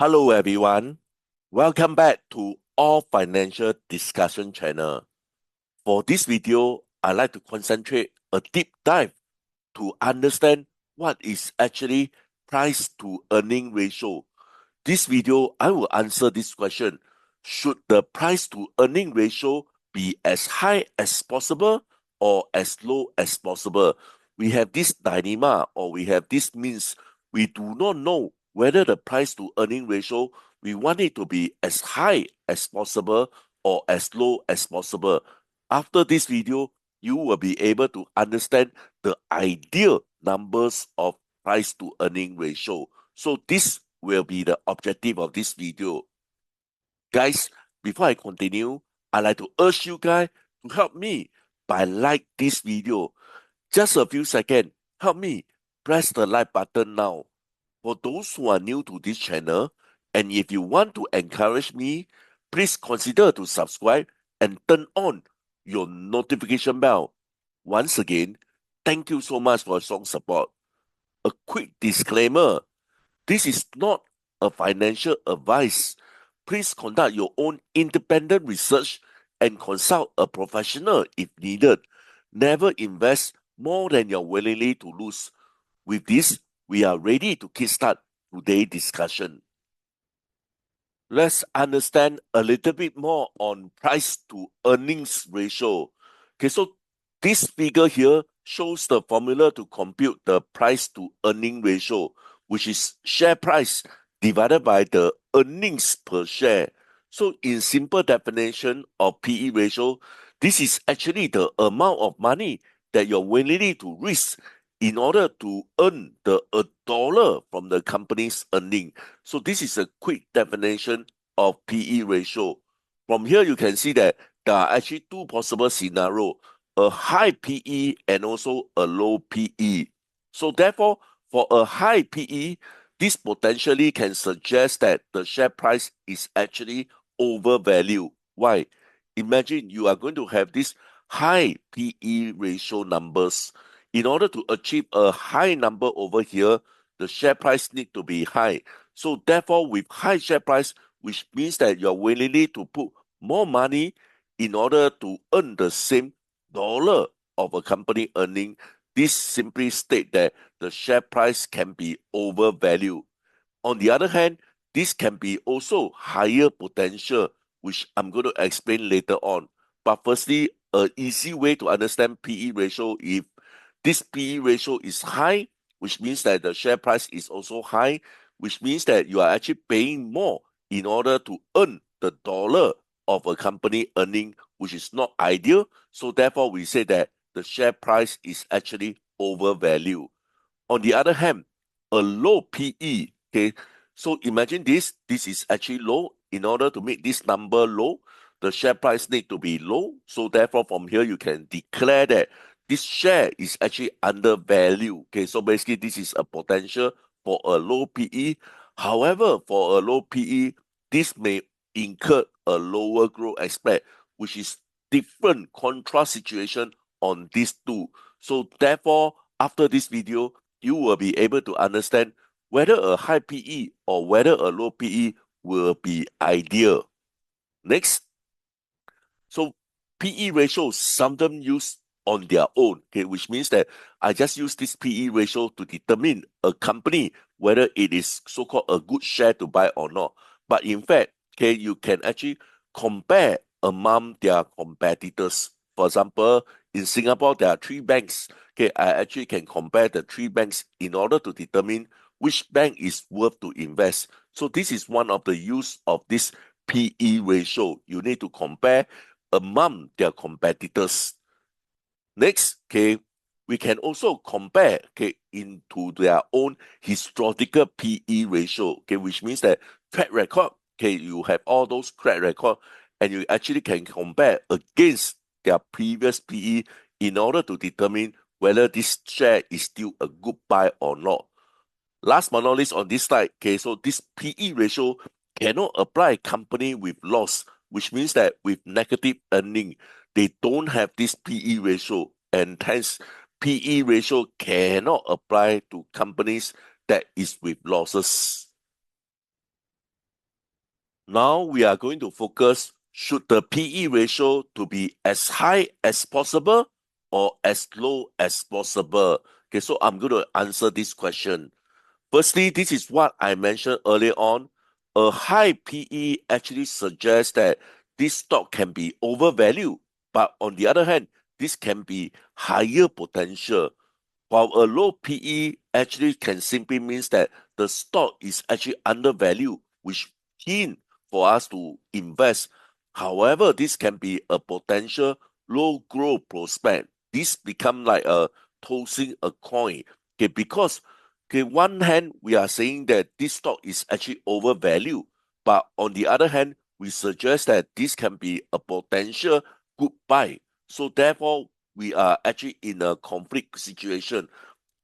Hello everyone, welcome back to All Financial Discussion channel. For this video, I'd like to concentrate a deep dive to understand what is actually price to earning ratio. This video, I will answer this question. Should the price to earning ratio be as high as possible or as low as possible? We have this dilemma or we have this means we do not know whether the price to earning ratio, we want it to be as high as possible or as low as possible. After this video, you will be able to understand the ideal numbers of price to earning ratio. So this will be the objective of this video. Guys, before I continue, I'd like to urge you guys to help me by like this video. Just a few seconds, help me press the like button now. For those who are new to this channel, and if you want to encourage me, please consider to subscribe and turn on your notification bell. Once again, thank you so much for your strong support. A quick disclaimer, this is not a financial advice. Please conduct your own independent research and consult a professional if needed. Never invest more than you're willing to lose. With this, we are ready to kickstart today's discussion. Let's understand a little bit more on price to earnings ratio. Okay, so this figure here shows the formula to compute the price to earning ratio, which is share price divided by the earnings per share. So in simple definition of PE ratio, this is actually the amount of money that you're willing to risk in order to earn a dollar from the company's earning. So this is a quick definition of PE ratio. From here, you can see that there are actually two possible scenarios, a high PE and also a low PE. So therefore, for a high PE, this potentially can suggest that the share price is actually overvalued. Why? Imagine you are going to have this high PE ratio numbers. In order to achieve a high number over here, the share price need to be high. So therefore, with high share price, which means that you're willing to put more money in order to earn the same dollar of a company earning, this simply state that the share price can be overvalued. On the other hand, this can be also higher potential, which I'm going to explain later on. But firstly, an easy way to understand PE ratio, if this PE ratio is high, which means that the share price is also high, which means that you are actually paying more in order to earn the dollar of a company earning, which is not ideal. So therefore, we say that the share price is actually overvalued. On the other hand, a low PE, okay, so imagine this is actually low. In order to make this number low, the share price need to be low. So therefore, from here, you can declare that this share is actually undervalued. Okay, so basically, this is a potential for a low PE. However, for a low PE, this may incur a lower growth aspect, which is different contrast situation on these two. So therefore, after this video, you will be able to understand whether a high PE or whether a low PE will be ideal. Next, so PE ratio seldom used on their own, okay, which means that I just use this PE ratio to determine a company whether it is so-called a good share to buy or not. But in fact, okay, you can actually compare among their competitors. For example, in Singapore, there are three banks. Okay, I actually can compare the three banks in order to determine which bank is worth to invest. So this is one of the use of this PE ratio. You need to compare among their competitors. Next, okay, we can also compare, okay, into their own historical PE ratio, okay, which means that track record, okay, you have all those track record, and you actually can compare against their previous PE in order to determine whether this share is still a good buy or not. Last but not least on this slide, okay, so this PE ratio cannot apply company with loss, which means that with negative earning, they don't have this PE ratio, and hence PE ratio cannot apply to companies that is with losses. Now we are going to focus, should the PE ratio to be as high as possible or as low as possible? Okay, so I'm going to answer this question. Firstly, this is what I mentioned earlier on. A high PE actually suggests that this stock can be overvalued, but on the other hand, this can be higher potential. While a low PE actually can simply means that the stock is actually undervalued, which hint for us to invest. However, this can be a potential low growth prospect. This become like a tossing a coin. Okay, because okay, one hand we are saying that this stock is actually overvalued, but on the other hand, we suggest that this can be a potential good buy. So therefore, we are actually in a conflict situation.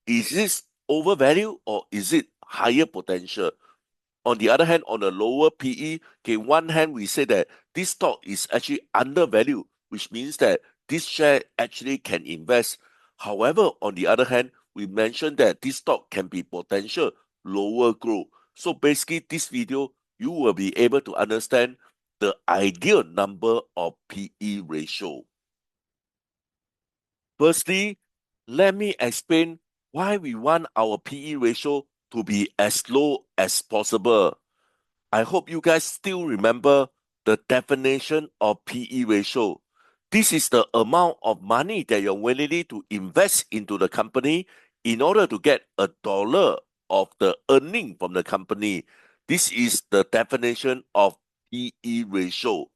Is this overvalued or is it higher potential? On the other hand, on a lower PE, okay, one hand we say that this stock is actually undervalued, which means that this share actually can invest. However, on the other hand, we mentioned that this stock can be potential lower growth. So basically, this video, you will be able to understand the ideal number of PE ratio. Firstly, let me explain why we want our PE ratio to be as low as possible. I hope you guys still remember the definition of PE ratio. This is the amount of money that you're willing to invest into the company in order to get $1 of the earning from the company. This is the definition of PE ratio.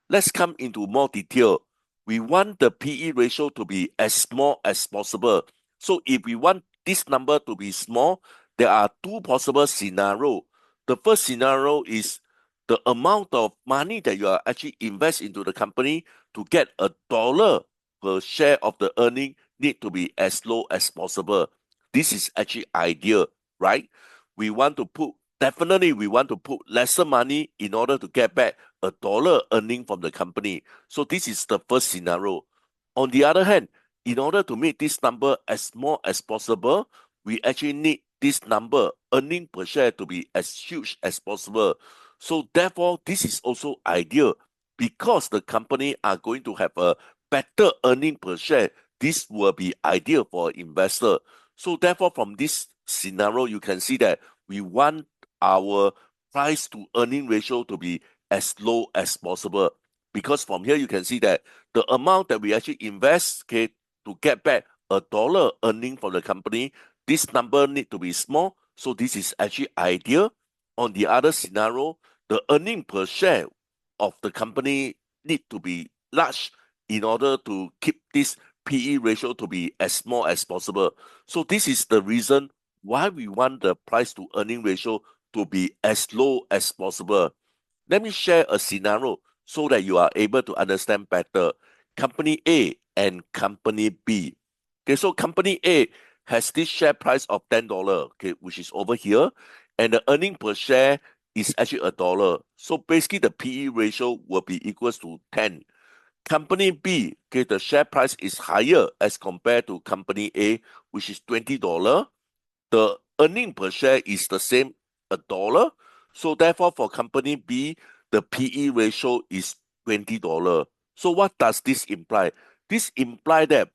Let's come into more detail. We want the PE ratio to be as small as possible. So if we want this number to be small, there are two possible scenarios. The first scenario is the amount of money that you are actually invest into the company to get $1 per share of the earning need to be as low as possible. This is actually ideal, right? We want to put definitely we want to put lesser money in order to get back $1 earning from the company. So this is the first scenario. On the other hand, in order to make this number as small as possible, we actually need this number earning per share to be as huge as possible. So therefore, this is also ideal because the company are going to have a better earning per share. This will be ideal for investor. So therefore, from this scenario, you can see that we want our price to earning ratio to be as low as possible. Because from here, you can see that the amount that we actually invest, okay, to get back $1 earning from the company, this number need to be small. So this is actually ideal. On the other scenario, the earning per share of the company need to be large in order to keep this PE ratio to be as small as possible. So this is the reason why we want the price to earning ratio to be as low as possible. Let me share a scenario so that you are able to understand better. Company A and Company B. Okay, so Company A has this share price of $10, okay, which is over here, and the earning per share is actually $1. So basically, the PE ratio will be equals to 10. Company B, okay, the share price is higher as compared to Company A, which is $20. The earning per share is the same, $1. So therefore, for company B, the PE ratio is $20. So what does this imply? This imply that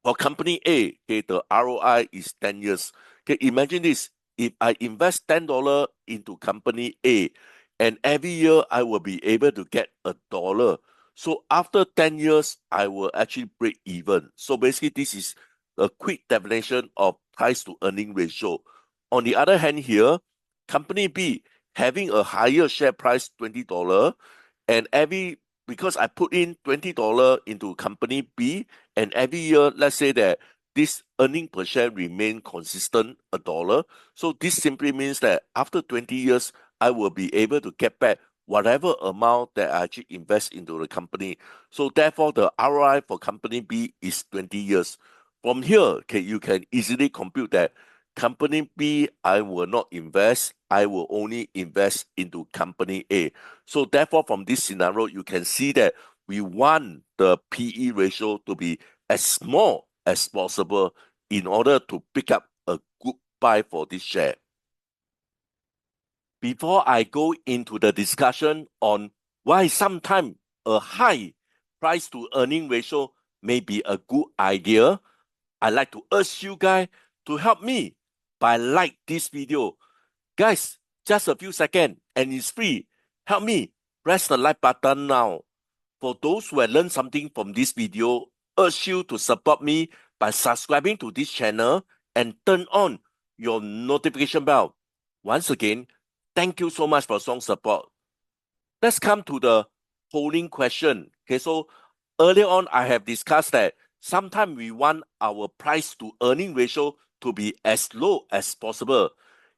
for company A, okay, the ROI is 10 years. Okay, imagine this. If I invest $10 into company A, and every year I will be able to get $1. So after 10 years, I will actually break even. So basically, this is a quick definition of price to earning ratio. On the other hand here, company B having a higher share price, $20, and every because I put in $20 into company B, and every year, let's say that this earning per share remain consistent $1. So this simply means that after 20 years, I will be able to get back whatever amount that I actually invest into the company. So therefore, the ROI for company B is 20 years. From here, okay, you can easily compute that company B, I will not invest. I will only invest into company A. So therefore, from this scenario, you can see that we want the PE ratio to be as small as possible in order to pick up a good buy for this share. Before I go into the discussion on why sometimes a high price to earning ratio may be a good idea, I'd like to urge you guys to help me by like this video. Guys, just a few seconds and it's free. Help me press the like button now. For those who have learned something from this video, urge you to support me by subscribing to this channel and turn on your notification bell. Once again, thank you so much for strong support. Let's come to the polling question. Okay, so earlier on, I have discussed that sometimes we want our price to earning ratio to be as low as possible.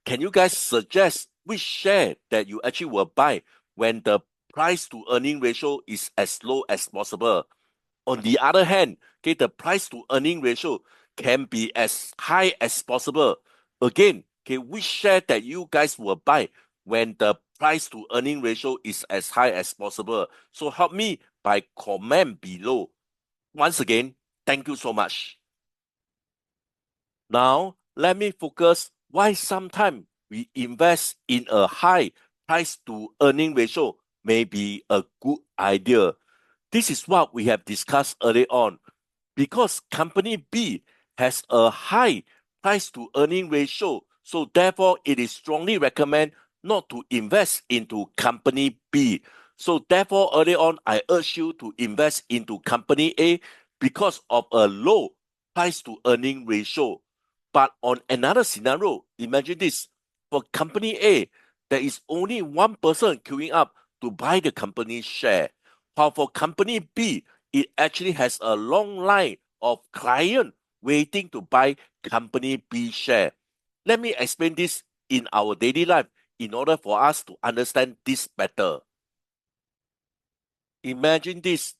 Can you guys suggest which share that you actually will buy when the price to earning ratio is as low as possible? On the other hand, okay, the price to earning ratio can be as high as possible. Again, okay, which share that you guys will buy when the price to earning ratio is as high as possible? So help me by comment below. Once again, thank you so much. Now, let me focus why sometimes we invest in a high price to earning ratio may be a good idea. This is what we have discussed earlier on. Because company B has a high price to earning ratio, so therefore it is strongly recommend not to invest into company B. So therefore early on I urge you to invest into company A because of a low price to earning ratio. But on another scenario, imagine this, for company A, there is only one person queuing up to buy the company share. While for company B, it actually has a long line of clients waiting to buy company B share. Let me explain this in our daily life in order for us to understand this better. Imagine this,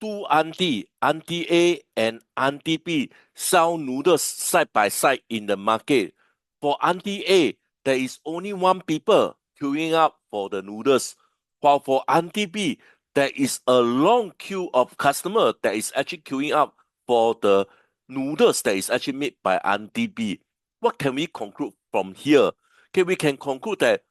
two auntie A and auntie B sell noodles side by side in the market. For auntie A, there is only one people queuing up for the noodles, while for auntie B, there is a long queue of customers that is actually queuing up for the noodles that is actually made by auntie B. What can we conclude from here? Okay, we can conclude that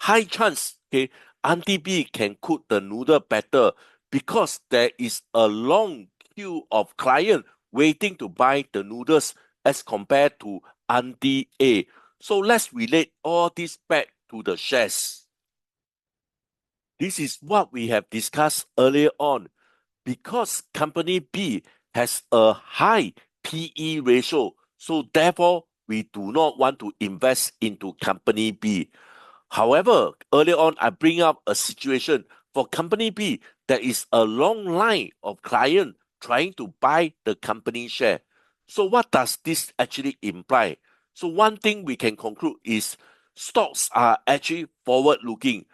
high chance, okay, auntie B can cook the noodle better because there is a long queue of clients waiting to buy the noodles as compared to Auntie A. So let's relate all this back to the shares. This is what we have discussed earlier on. Because company B has a high PE ratio, so therefore we do not want to invest into company B. However, earlier on, I bring up a situation for company B, there is a long line of clients trying to buy the company share. So what does this actually imply? So one thing we can conclude is stocks are actually forward-looking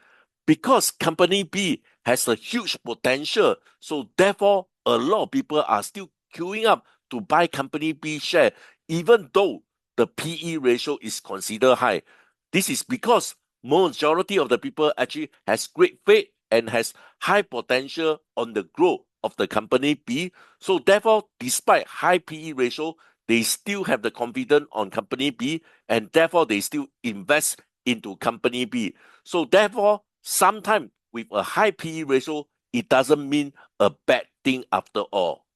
because company B has a huge potential. So therefore, a lot of people are still queuing up to buy company B share, even though the PE ratio is considered high. This is because majority of the people actually has great faith and has high potential on the growth of the company B. So therefore, despite high PE ratio, they still have the confidence on company B, and therefore they still invest into company B. So therefore, sometimes with a high PE ratio, it doesn't mean a bad thing after all.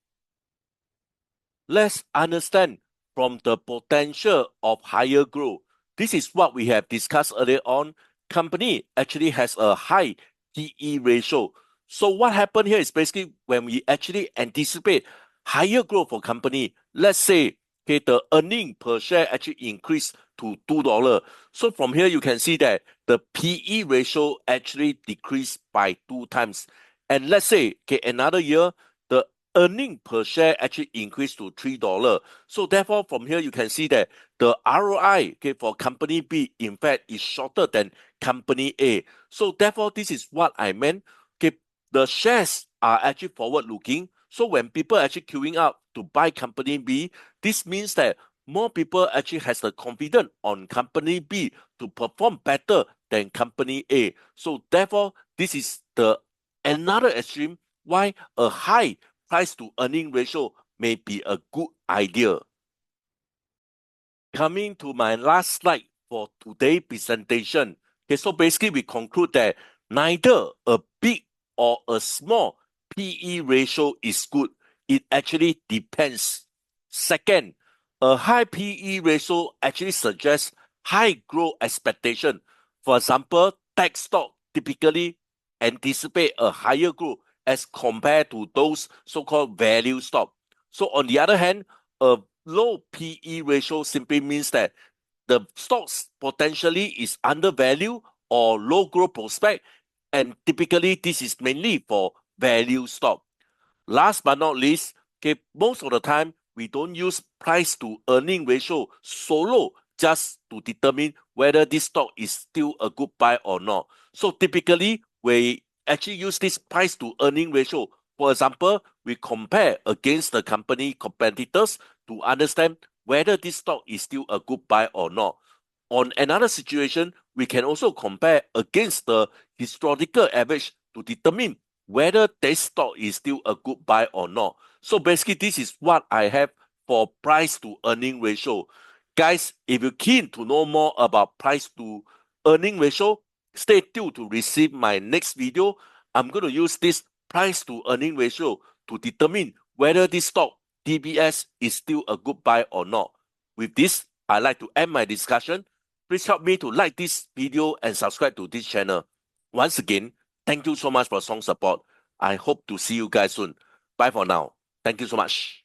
Let's understand from the potential of higher growth. This is what we have discussed earlier on. Company actually has a high PE ratio. So what happened here is basically when we actually anticipate higher growth for company, let's say okay, the earning per share actually increased to $2. So from here you can see that the PE ratio actually decreased by 2 times. And let's say okay, another year, the earning per share actually increased to $3. So therefore, from here you can see that the ROI okay, for company B, in fact, is shorter than company A. So therefore, this is what I meant. Okay, the shares are actually forward-looking. So when people actually queuing up to buy company B, this means that more people actually has the confidence on company B to perform better than company A. So therefore, this is the another extreme why a high price to earning ratio may be a good idea. Coming to my last slide for today's presentation. Okay, so basically we conclude that neither a big or a small PE ratio is good. It actually depends. Second, a high PE ratio actually suggests high growth expectation. For example, tech stock typically anticipate a higher growth as compared to those so-called value stock. So on the other hand, a low PE ratio simply means that the stocks potentially is undervalued or low growth prospect, and typically this is mainly for value stock. Last but not least, okay, most of the time we don't use price to earning ratio solo just to determine whether this stock is still a good buy or not. So typically we actually use this price to earning ratio. For example, we compare against the company competitors to understand whether this stock is still a good buy or not. On another situation, we can also compare against the historical average to determine whether this stock is still a good buy or not. So basically, this is what I have for price to earning ratio. Guys, if you're keen to know more about price to earning ratio, stay tuned to receive my next video. I'm going to use this price to earning ratio to determine whether this stock DBS is still a good buy or not. With this, I'd like to end my discussion. Please help me to like this video and subscribe to this channel. Once again, thank you so much for strong support. I hope to see you guys soon. Bye for now. Thank you so much.